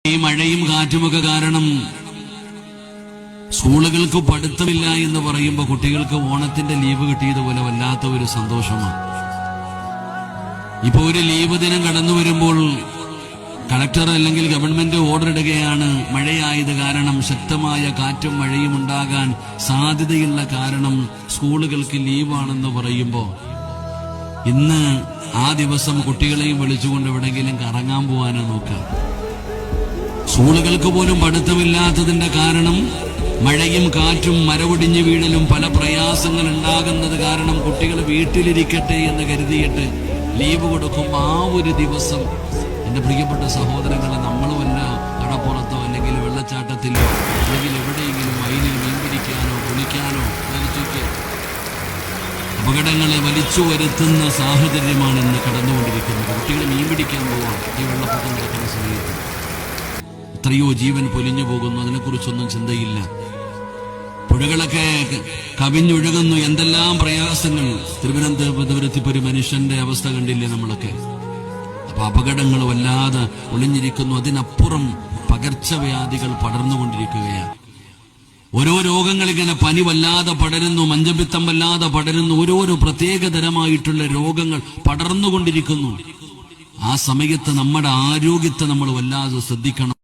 ഈ മഴയും കാറ്റുമൊക്കെ കാരണം സ്കൂളുകൾക്ക് പഠിത്തമില്ല എന്ന് പറയുമ്പോൾ കുട്ടികൾക്ക് ഓണത്തിന്റെ ലീവ് കിട്ടിയതുപോലെ വല്ലാത്ത ഒരു സന്തോഷമാണ്. ഇപ്പൊ ഒരു ലീവ് ദിനം കടന്നു വരുമ്പോൾ കളക്ടർ അല്ലെങ്കിൽ ഗവൺമെന്റ് ഓർഡർ ഇടുകയാണ്, മഴയായത് കാരണം ശക്തമായ കാറ്റും മഴയും ഉണ്ടാകാൻ സാധ്യതയുള്ള കാരണം സ്കൂളുകൾക്ക് ലീവാണെന്ന് പറയുമ്പോൾ ഇന്ന് ആ ദിവസം കുട്ടികളെയും വിളിച്ചുകൊണ്ട് എവിടെയെങ്കിലും കറങ്ങാൻ പോകാനോ നോക്കുക. സ്കൂളുകൾക്ക് പോലും പഠിത്തമില്ലാത്തതിന്റെ കാരണം മഴയും കാറ്റും മരവൊടിഞ്ഞു വീഴലും പല പ്രയാസങ്ങൾ ഉണ്ടാകുന്നത് കാരണം കുട്ടികൾ വീട്ടിലിരിക്കട്ടെ എന്ന് കരുതിയിട്ട് ലീവ് കൊടുക്കുമ്പോൾ ആ ഒരു ദിവസം എന്റെ പ്രിയപ്പെട്ട സഹോദരങ്ങളെ, നമ്മളുമല്ല കടപ്പുറത്തോ അല്ലെങ്കിൽ വെള്ളച്ചാട്ടത്തിലോ അല്ലെങ്കിൽ എവിടെയെങ്കിലും വയലിൽ മീൻ പിടിക്കാനോ കുളിക്കാനോ ധരിച്ചിട്ട് അപകടങ്ങളെ വലിച്ചു വരുത്തുന്ന സാഹചര്യമാണ് ഇന്ന് കടന്നുകൊണ്ടിരിക്കുന്നത്. കുട്ടികൾ മീൻ പിടിക്കാൻ പോവാം ഈ വെള്ളപ്പൊക്കം നടക്കുന്ന സമയത്ത്. എത്രയോ ജീവൻ പൊലിഞ്ഞു പോകുന്നു, അതിനെക്കുറിച്ചൊന്നും ചിന്തയില്ല. പുഴകളൊക്കെ കവിഞ്ഞൊഴുകുന്നു, എന്തെല്ലാം പ്രയാസങ്ങൾ. തിരുവനന്തപുരത്ത് ഇപ്പൊ ഒരു മനുഷ്യന്റെ അവസ്ഥ കണ്ടില്ലേ നമ്മളൊക്കെ. അപ്പൊ അപകടങ്ങൾ വല്ലാതെ ഒളിഞ്ഞിരിക്കുന്നു. അതിനപ്പുറം പകർച്ചവ്യാധികൾ പടർന്നുകൊണ്ടിരിക്കുകയാണ്. ഓരോ രോഗങ്ങൾ ഇങ്ങനെ, പനി വല്ലാതെ പടരുന്നു, മഞ്ചപ്പിത്തം വല്ലാതെ പടരുന്നു, ഓരോരോ പ്രത്യേകതരമായിട്ടുള്ള രോഗങ്ങൾ പടർന്നുകൊണ്ടിരിക്കുന്നു. ആ സമയത്ത് നമ്മുടെ ആരോഗ്യത്തെ നമ്മൾ വല്ലാതെ ശ്രദ്ധിക്കണം.